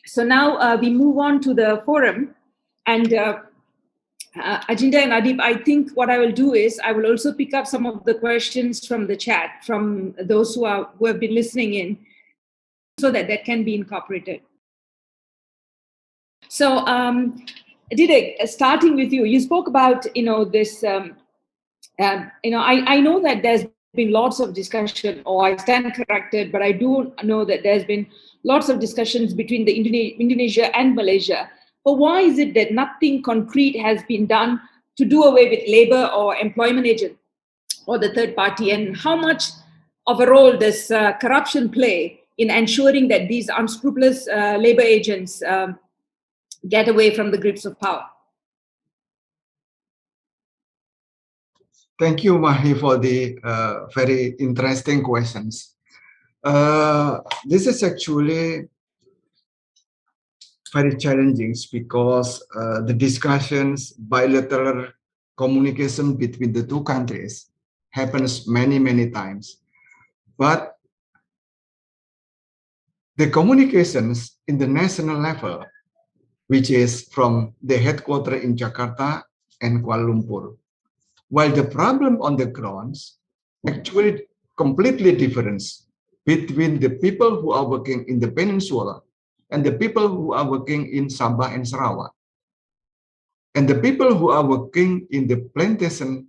So now we move on to the forum. And Ajinda and Adib, I think what I will do is I will also pick up some of the questions from the chat, from those who have been listening in, so that can be incorporated. So, Didek, starting with you, you spoke about this. I know that there's been lots of discussion, or I stand corrected, but I do know that there's been lots of discussions between the Indonesia and Malaysia. But why is it that nothing concrete has been done to do away with labor or employment agent or the third party? And how much of a role does corruption play in ensuring that these unscrupulous labor agents get away from the grips of power? Thank you, Mahi, for the very interesting questions. This is actually very challenging because the discussions, bilateral communication between the two countries happens many times. But the communications in the national level, which is from the headquarters in Jakarta and Kuala Lumpur, while the problem on the grounds actually completely different between the people who are working in the peninsula and the people who are working in Sabah and Sarawak. And the people who are working in the plantation,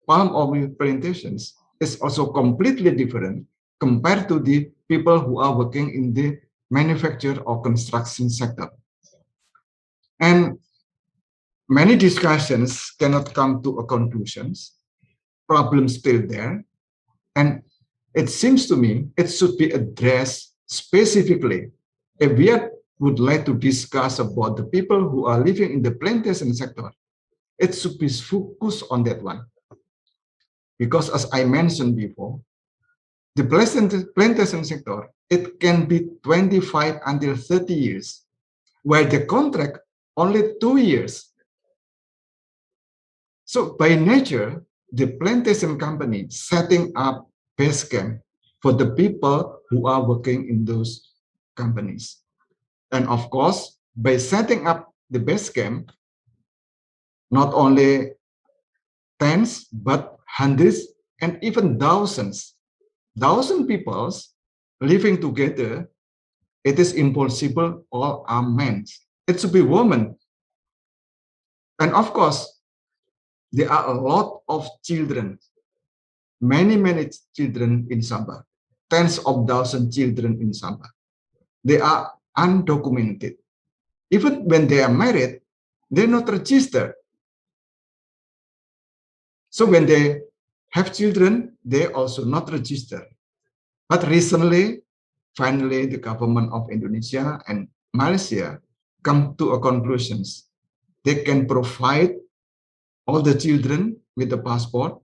palm oil plantations, is also completely different compared to the people who are working in the manufacture or construction sector. And many discussions cannot come to a conclusions. Problems still there. And it seems to me it should be addressed specifically. If we would like to discuss about the people who are living in the plantation sector, it should be focused on that one. Because as I mentioned before, the plantation sector, it can be 25 until 30 years, while the contract only 2 years. So by nature, the plantation company setting up base camp for the people who are working in those companies. And of course, by setting up the base camp, not only tens, but hundreds and even thousands people living together, it is impossible all are men. It should be women. And of course, there are a lot of children, many children in Sabah, tens of thousands children in Sabah. They are undocumented. Even when they are married, they're not registered. So when they have children, they also not registered. But recently, finally, the government of Indonesia and Malaysia come to a conclusions. They can provide all the children with the passport,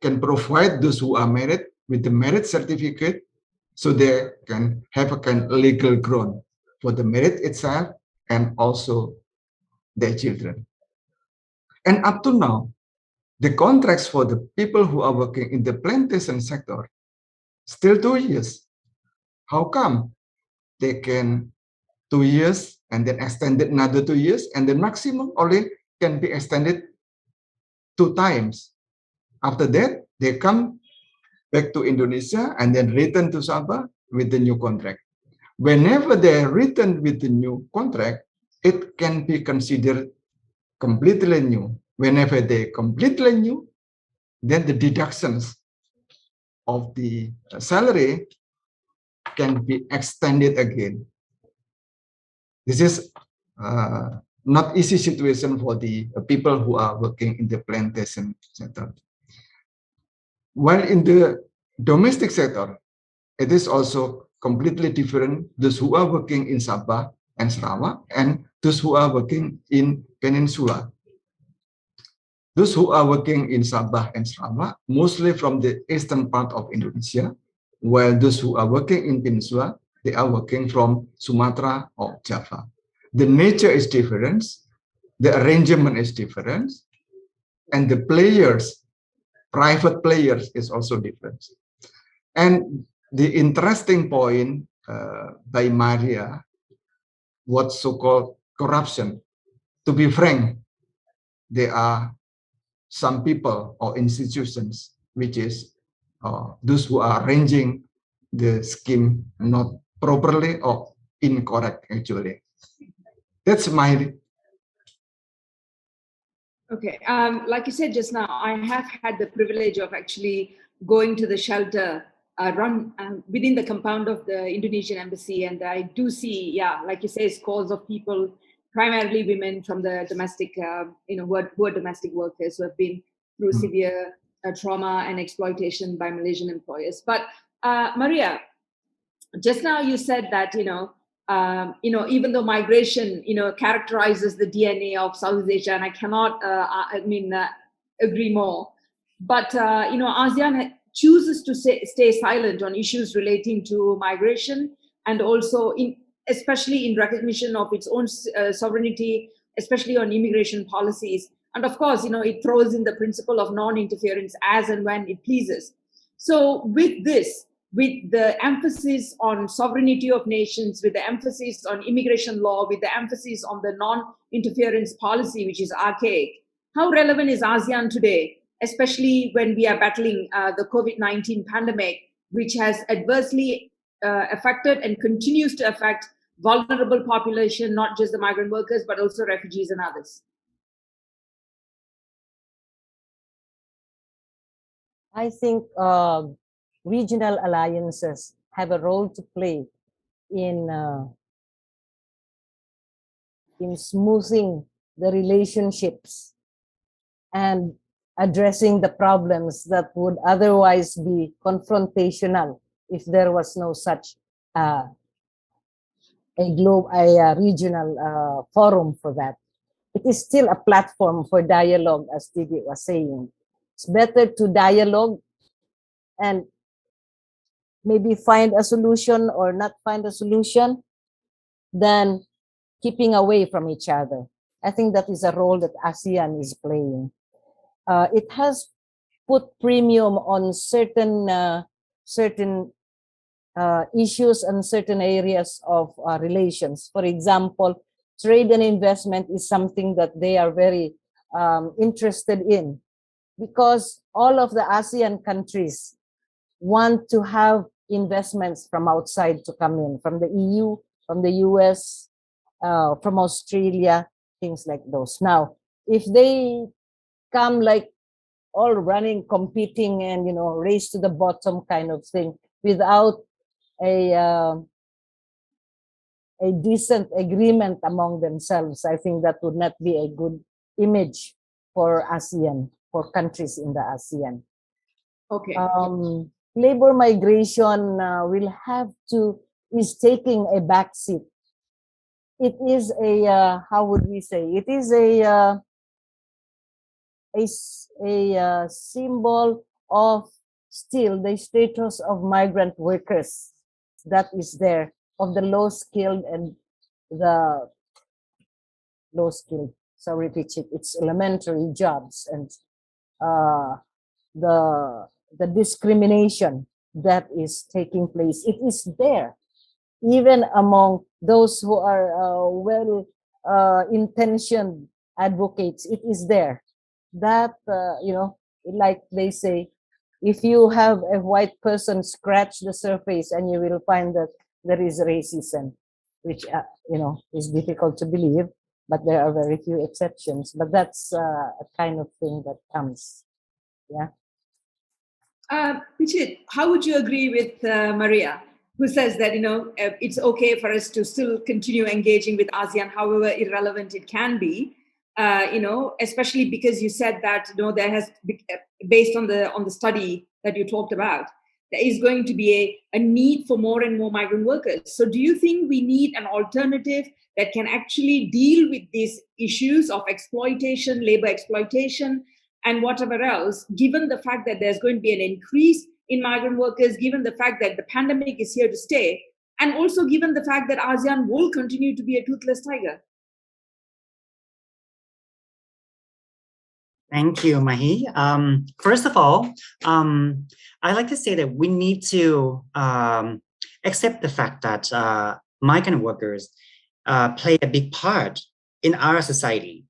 can provide those who are married with the marriage certificate, so they can have a kind of legal ground for the marriage itself and also their children. And up to now, the contracts for the people who are working in the plantation sector still 2 years. How come they can 2 years and then extended another 2 years, and the maximum only can be extended 2 times. After that, they come back to Indonesia and then return to Sabah with the new contract. Whenever they return with the new contract, it can be considered completely new. Whenever they completely new, then the deductions of the salary can be extended again. This is not easy situation for the people who are working in the plantation sector. While in the domestic sector, it is also completely different. Those who are working in Sabah and Sarawak and those who are working in Peninsula. Those who are working in Sabah and Sarawak, mostly from the eastern part of Indonesia, while those who are working in Peninsula, they are working from Sumatra or Java. The nature is different, the arrangement is different, and the players, private players, is also different. And the interesting point by Maria what so-called corruption. To be frank, there are some people or institutions which is those who are arranging the scheme not properly or incorrect actually. That's my. Okay, like you said just now, I have had the privilege of actually going to the shelter run within the compound of the Indonesian embassy, and I do see, yeah, like you say, scores of people, primarily women from the domestic, who are domestic workers who have been through severe trauma and exploitation by Malaysian employers. But Maria, just now you said that even though migration characterizes the DNA of Southeast Asia, and I cannot agree more, but ASEAN chooses to stay silent on issues relating to migration, and also especially in recognition of its own sovereignty, especially on immigration policies. And of course, it throws in the principle of non-interference as and when it pleases. So with this, with the emphasis on sovereignty of nations, with the emphasis on immigration law, with the emphasis on the non-interference policy, which is archaic, how relevant is ASEAN today, especially when we are battling the COVID-19 pandemic, which has adversely affected and continues to affect vulnerable population, not just the migrant workers, but also refugees and others? I think regional alliances have a role to play in smoothing the relationships and addressing the problems that would otherwise be confrontational if there was no such a regional forum for that. It is still a platform for dialogue, as Didi was saying. It's better to dialogue and maybe find a solution or not find a solution than keeping away from each other. I think that is a role that ASEAN is playing. It has put premium on certain issues and certain areas of relations. For example, trade and investment is something that they are very interested in, because all of the ASEAN countries want to have investments from outside to come in, from the EU, from the US, from Australia, things like those. Now, if they come like all running, competing, and race to the bottom kind of thing without a decent agreement among themselves, I think that would not be a good image for ASEAN, for countries in the ASEAN. Okay. Labor migration is taking a backseat. It is a how would we say? It is a symbol of still the status of migrant workers that is there, of the low skilled and the low skilled. Sorry, it's elementary jobs, and the discrimination that is taking place. It is there, even among those who are well-intentioned advocates. It is there. That like they say, if you have a white person, scratch the surface and you will find that there is racism, which is difficult to believe, but there are very few exceptions. But that's a kind of thing that comes. Yeah. Pichit, how would you agree with Maria, who says that it's okay for us to still continue engaging with ASEAN, however irrelevant it can be, especially because you said that there has, based on the study that you talked about, there is going to be a need for more and more migrant workers. So do you think we need an alternative that can actually deal with these issues of exploitation, labor exploitation, and whatever else, given the fact that there's going to be an increase in migrant workers, given the fact that the pandemic is here to stay, and also given the fact that ASEAN will continue to be a toothless tiger? Thank you, Mahi. First of all, I like to say that we need to accept the fact that migrant workers play a big part in our society.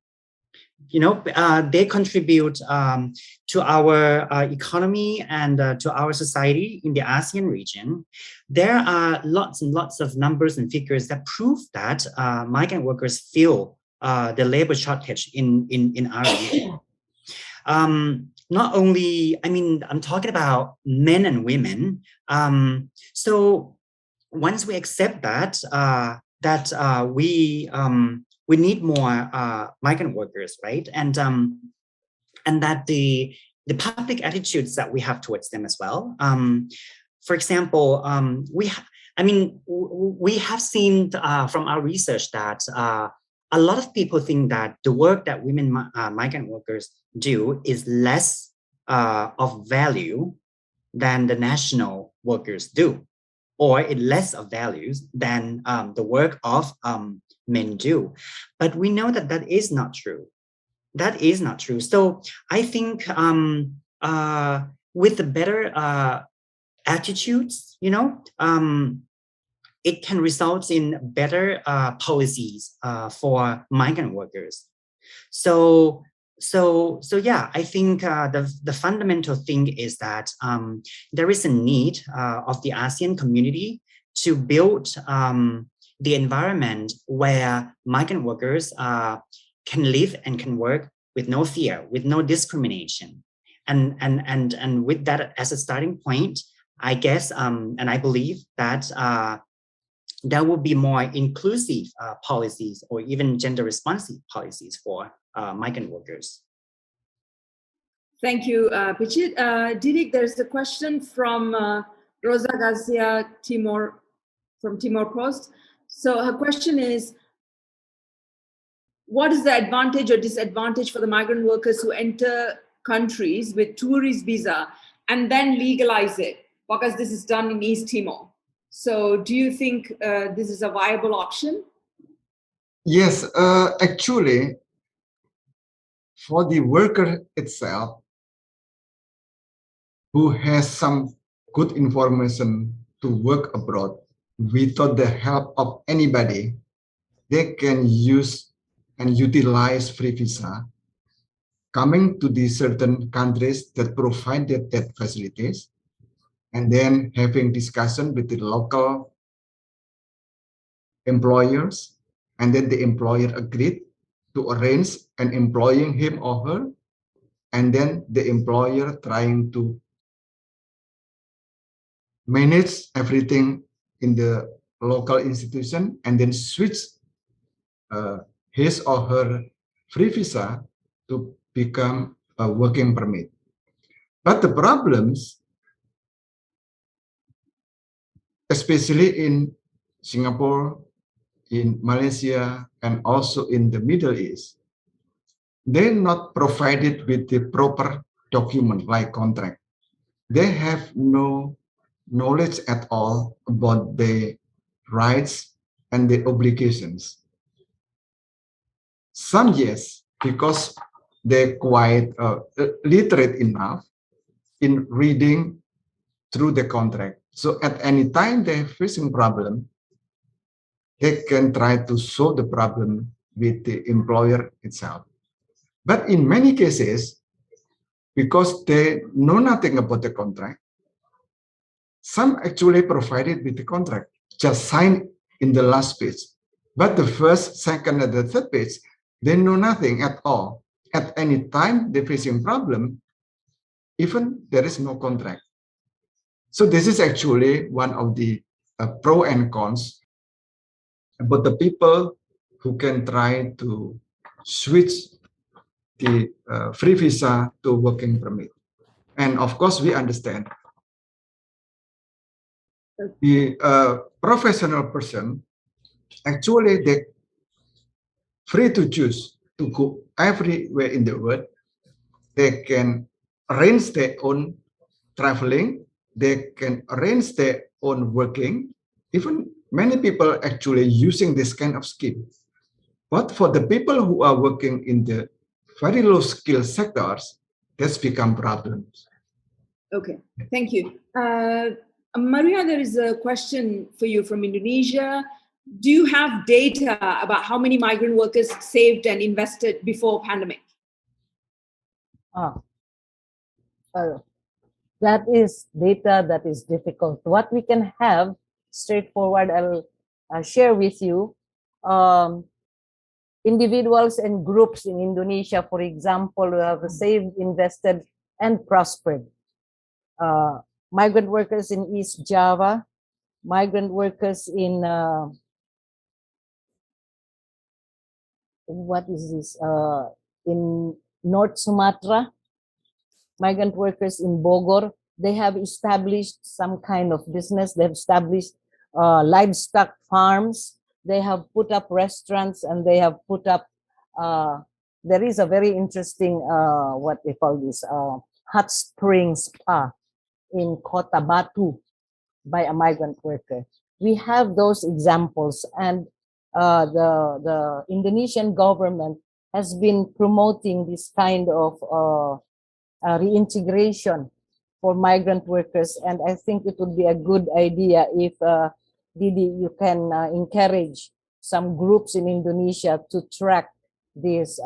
They contribute to our economy and to our society in the ASEAN region. There are lots and lots of numbers and figures that prove that migrant workers feel the labor shortage in our region. Not only, I'm talking about men and women. So once we accept that, we need more migrant workers, right? And that the public attitudes that we have towards them as well. For example, we have seen from our research that a lot of people think that the work that women migrant workers do is less of value than the national workers do, or it less of values than the work of men do. But we know that that is not true. That is not true. So I think with the better attitudes, it can result in better policies for migrant workers. So yeah, I think the fundamental thing is that there is a need of the ASEAN community to build the environment where migrant workers can live and can work with no fear, with no discrimination. And with that as a starting point, I guess, and I believe that there will be more inclusive policies or even gender responsive policies for migrant workers. Thank you, Pichit. Didik, there's a question from Rosa Garcia Timor, from Timor Post. So her question is, what is the advantage or disadvantage for the migrant workers who enter countries with tourist visa and then legalize it? Because this is done in East Timor. So do you think this is a viable option? Yes, actually, for the worker itself, who has some good information to work abroad without the help of anybody, they can use and utilize free visa coming to the certain countries that provided that facilities, and then having discussion with the local employers, and then the employer agreed to arrange and employing him or her, and then the employer trying to manage everything in the local institution and then switch his or her free visa to become a working permit. But the problems, especially in Singapore, in Malaysia, and also in the Middle East, they're not provided with the proper document like contract. They have no knowledge at all about the rights and the obligations. Some yes, because they're quite literate enough in reading through the contract. So at any time they're facing problem, they can try to solve the problem with the employer itself. But in many cases, because they know nothing about the contract, some actually provided with the contract, just sign in the last page. But the first, second, and the third page, they know nothing at all. At any time they're facing problem, even there is no contract. So this is actually one of the pro and cons about the people who can try to switch the free visa to working permit. And of course, we understand the professional person, actually they're free to choose to go everywhere in the world. They can arrange their own traveling, they can arrange their own working. Even many people actually using this kind of scheme. But for the people who are working in the very low skill sectors, that's become problems. Okay, thank you. Maria, there is a question for you from Indonesia. do you have data about how many migrant workers saved and invested before pandemic? That is data that is difficult. What we can have straightforward, I'll share with you. Individuals and groups in Indonesia, for example, who have saved, invested, and prospered. Migrant workers in East Java, migrant workers in what is this? In North Sumatra, migrant workers in Bogor. They have established some kind of business. They've established livestock farms. They have put up restaurants, and they have put up, there is a very interesting, what they call this, hot spring spa in Kota Batu by a migrant worker. We have those examples, and the Indonesian government has been promoting this kind of reintegration for migrant workers, and I think it would be a good idea if Didi, you can encourage some groups in Indonesia to track these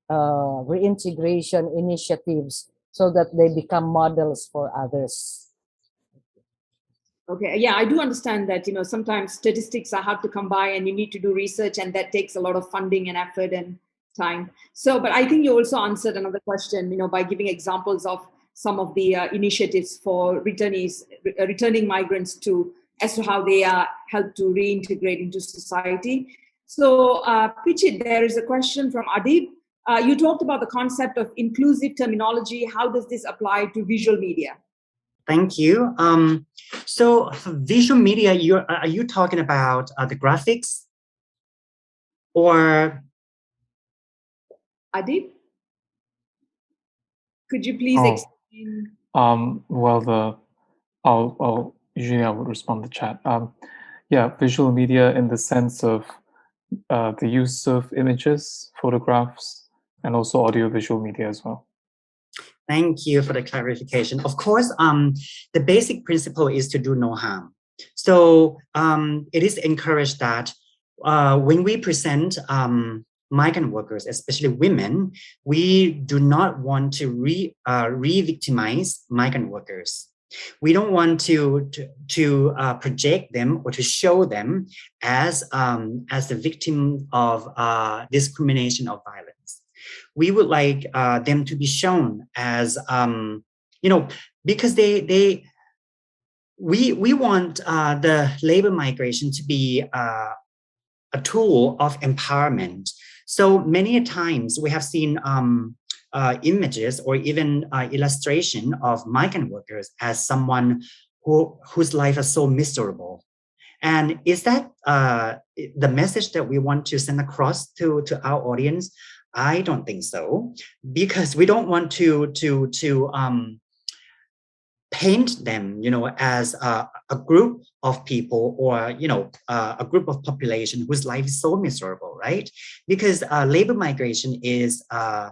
reintegration initiatives so that they become models for others. Okay, yeah, I do understand that, sometimes statistics are hard to come by and you need to do research, and that takes a lot of funding and effort and time. So, but I think you also answered another question, by giving examples of some of the initiatives for returning migrants as to how they are helped to reintegrate into society. So, Pichit, there is a question from Adib. You talked about the concept of inclusive terminology. How does this apply to visual media? Thank you. So for visual media, are you talking about the graphics? Or Adib, could you please explain? Well, usually I would respond to chat. Yeah, visual media in the sense of the use of images, photographs, and also audio-visual media as well. Thank you for the clarification. Of course, the basic principle is to do no harm. So it is encouraged that when we present migrant workers, especially women, we do not want to re-victimize migrant workers. We don't want to project them or to show them as the victim of discrimination or violence. We would like them to be shown as because we want the labor migration to be a tool of empowerment. So many times we have seen images or even illustration of migrant workers as someone whose life is so miserable. And is that the message that we want to send across to our audience? I don't think so, because we don't want to paint them, as a group of people or, a group of population whose life is so miserable, right? Because labor migration is a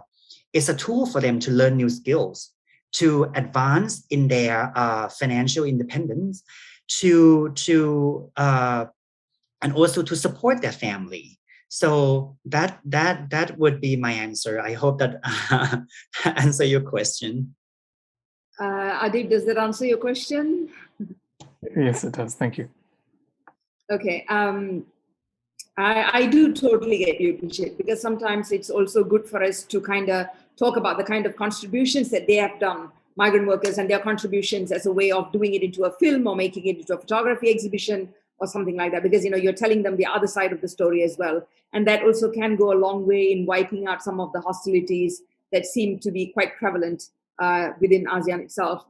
tool for them to learn new skills, to advance in their financial independence, and also to support their family. So that would be my answer. I hope that answer your question. Adib, does that answer your question? Yes, it does. Thank you. Okay. I do totally get you, Pichit, because sometimes it's also good for us to kind of talk about the kind of contributions that they have done, migrant workers, and their contributions as a way of doing it into a film or making it into a photography exhibition or something like that, because you're telling them the other side of the story as well. And that also can go a long way in wiping out some of the hostilities that seem to be quite prevalent within ASEAN itself.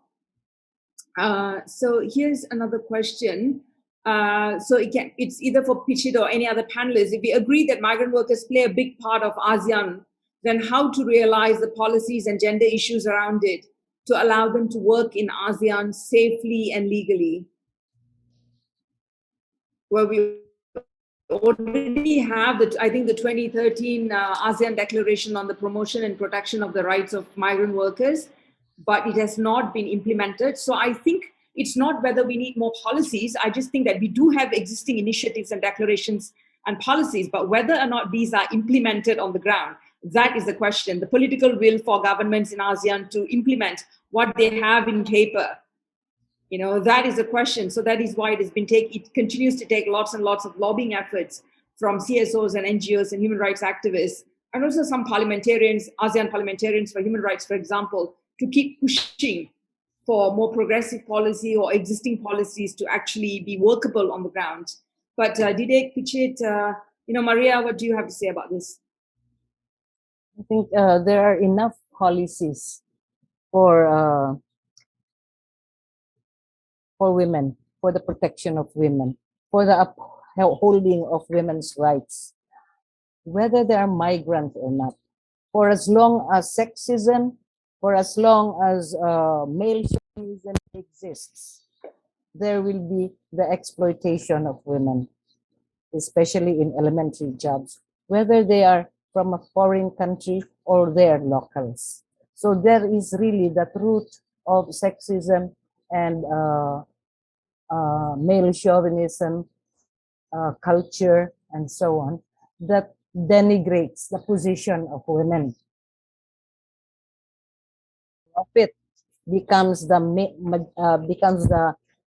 So here's another question. So again, it's either for Pichit or any other panelists. If we agree that migrant workers play a big part of ASEAN, then how to realize the policies and gender issues around it to allow them to work in ASEAN safely and legally? Well, we already have I think the 2013 ASEAN Declaration on the Promotion and Protection of the Rights of Migrant Workers, but it has not been implemented. So I think It's not whether we need more policies. I just think that we do have existing initiatives and declarations and policies, but whether or not these are implemented on the ground, that is the question. The political will for governments in ASEAN to implement what they have in paper, that is a question. So that is why it continues to take lots and lots of lobbying efforts from CSOs and NGOs and human rights activists, and also some parliamentarians, ASEAN parliamentarians for human rights, for example, to keep pushing for more progressive policy or existing policies to actually be workable on the ground. But Didek, Pichit, Maria, what do you have to say about this? I think there are enough policies for women, for the protection of women, for the upholding of women's rights, whether they are migrant or not. For as long as sexism, for as long as male chauvinism exists, there will be the exploitation of women, especially in elementary jobs, whether they are from a foreign country or they are locals. So there is really that root of sexism and male chauvinism, culture, and so on, that denigrates the position of women. Of it becomes the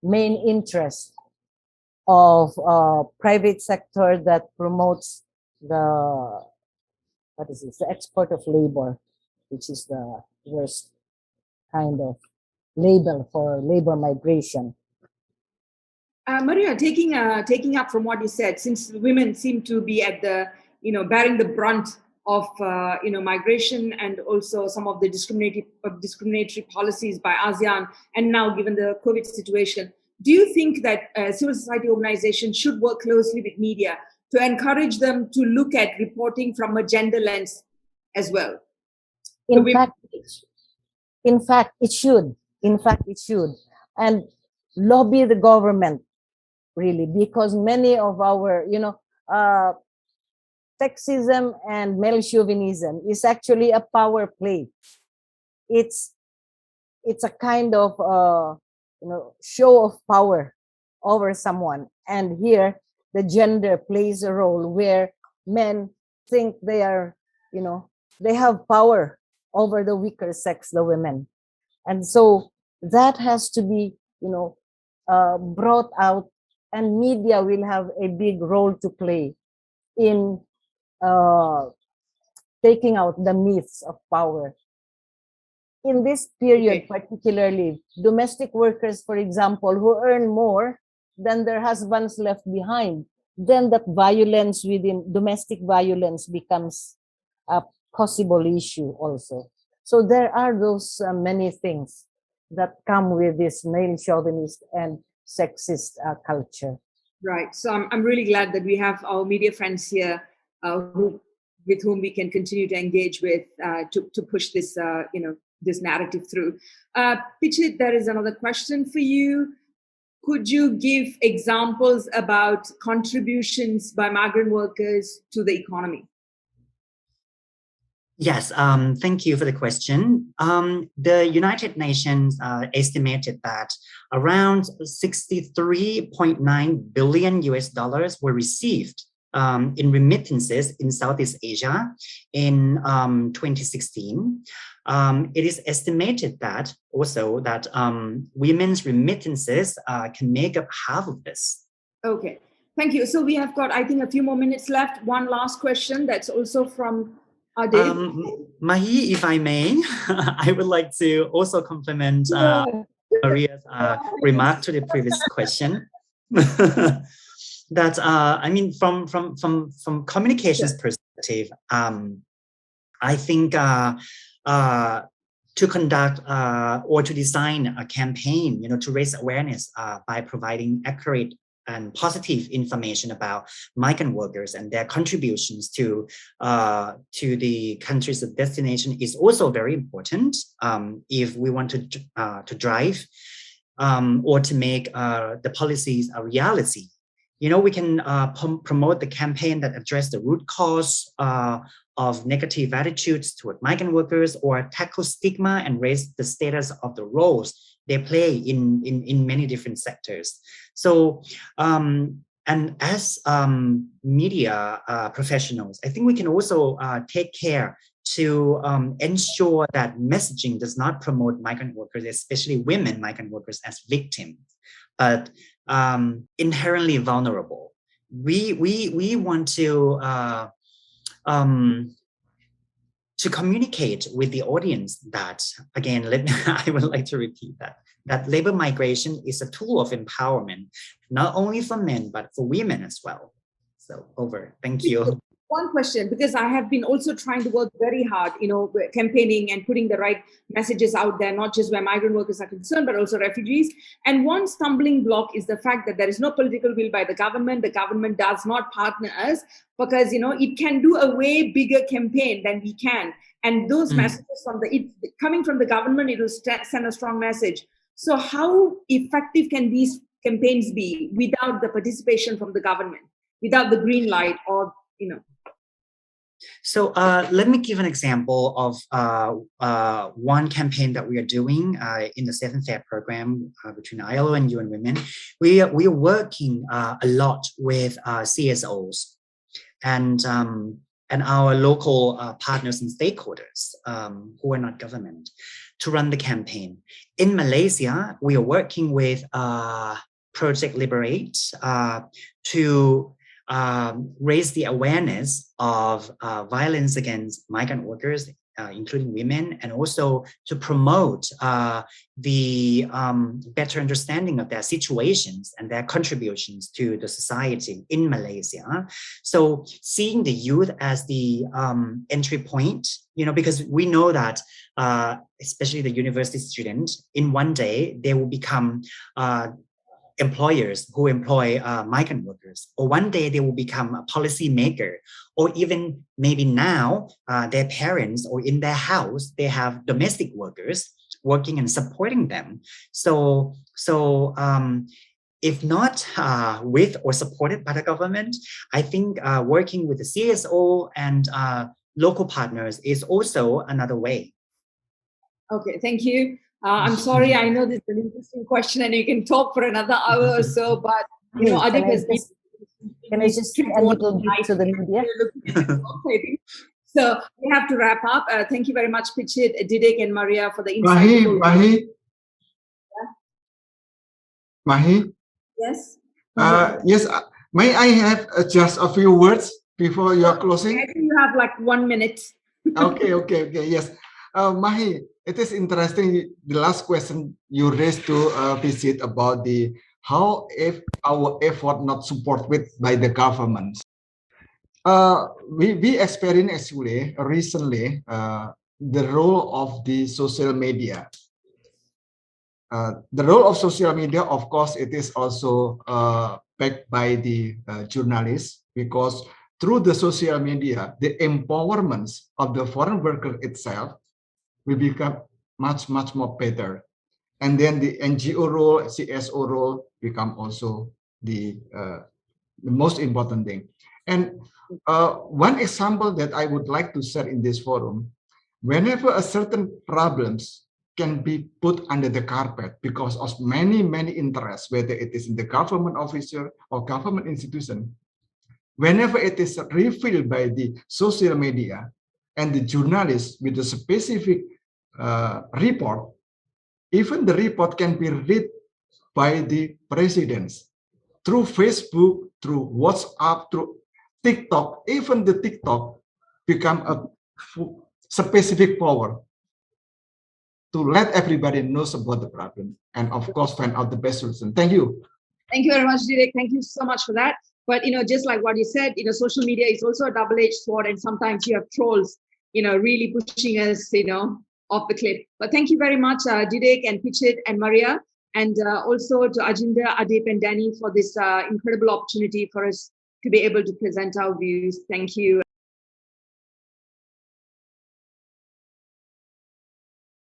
main interest of private sector that promotes the export of labor, which is the worst kind of label for labor migration. Maria, taking up from what you said, since women seem to be at the, bearing the brunt of, migration and also some of the discriminatory policies by ASEAN, and now given the COVID situation, do you think that civil society organizations should work closely with media to encourage them to look at reporting from a gender lens as well? In fact, it should. And lobby the government, really, because many of our, sexism and male chauvinism is actually a power play. It's a kind of, show of power over someone. And here, the gender plays a role where men think they are, they have power over the weaker sex, the women. And so that has to be, brought out, and media will have a big role to play in taking out the myths of power. In this period, particularly, domestic workers, for example, who earn more than their husbands left behind, then that violence domestic violence becomes a possible issue also. So there are those many things that come with this male chauvinist and sexist culture. Right. So I'm really glad that we have our media friends here with whom we can continue to engage with to push this, this narrative through. Pichit, there is another question for you. Could you give examples about contributions by migrant workers to the economy? Yes, thank you for the question. The United Nations estimated that around $63.9 billion were received in remittances in Southeast Asia in 2016. It is estimated that women's remittances can make up half of this. Okay, thank you. So we have got, I think, a few more minutes left. One last question that's also from Mahi, if I may, I would like to also compliment Maria's remark to the previous question. That I mean, from communications perspective, I think to conduct or to design a campaign, to raise awareness by providing accurate and positive information about migrant workers and their contributions to the countries of destination is also very important if we want to drive or to make the policies a reality. We can promote the campaign that address the root cause of negative attitudes toward migrant workers, or tackle stigma and raise the status of the roles they play in many different sectors. So and as media professionals, I think we can also take care to ensure that messaging does not promote migrant workers, especially women migrant workers, as victims, but inherently vulnerable. We want to communicate with the audience that, again, I would like to repeat that labor migration is a tool of empowerment, not only for men, but for women as well. So over, thank you. One question, because I have been also trying to work very hard, campaigning and putting the right messages out there, not just where migrant workers are concerned, but also refugees. And one stumbling block is the fact that there is no political will by the government. The government does not partner us because, it can do a way bigger campaign than we can. And those messages coming from the government, it will send a strong message. So how effective can these campaigns be without the participation from the government, without the green light or, So let me give an example of one campaign that we are doing in the 7th Fair program between ILO and UN Women. We are working a lot with CSOs and our local partners and stakeholders who are not government to run the campaign. In Malaysia, we are working with Project Liberate to raise the awareness of violence against migrant workers, including women, and also to promote the better understanding of their situations and their contributions to the society in Malaysia. So seeing the youth as the entry point, because we know that especially the university students, in one day, they will become employers who employ migrant workers, or one day they will become a policy maker, or even maybe now their parents or in their house, they have domestic workers working and supporting them. So if not with or supported by the government, I think working with the CSO and local partners is also another way. Okay, thank you. I'm sorry, I know this is an interesting question and you can talk for another hour or so, but Adib has been... Can I just say a little bit to the media? So we have to wrap up. Thank you very much, Pichit, Didik, and Maria for the insightful... Mahi? Yes? Yes, may I have just a few words before you are closing? I think you have like 1 minute. Okay, yes. Mahi, it is interesting, the last question you raised to Pichit about how if our effort not supported by the government. We experienced actually recently the role of the social media. The role of social media, of course, it is also backed by the journalists, because through the social media, the empowerment of the foreign worker itself will become much more better. And then the NGO role, CSO role become also the most important thing. And one example that I would like to share in this forum, whenever a certain problems can be put under the carpet because of many interests, whether it is in the government officer or government institution, whenever it is revealed by the social media and the journalists with a specific report, even the report can be read by the presidents through Facebook, through WhatsApp, through TikTok. Even the TikTok become a specific power to let everybody knows about the problem and of course find out the best solution. Thank you. Thank you very much, Didik. Thank you so much for that. But just like what you said, social media is also a double-edged sword, and sometimes you have trolls, really pushing us, off the cliff. But thank you very much, Didik and Pichit and Maria, and also to Ajinder, Adib, and Danny for this incredible opportunity for us to be able to present our views. Thank you.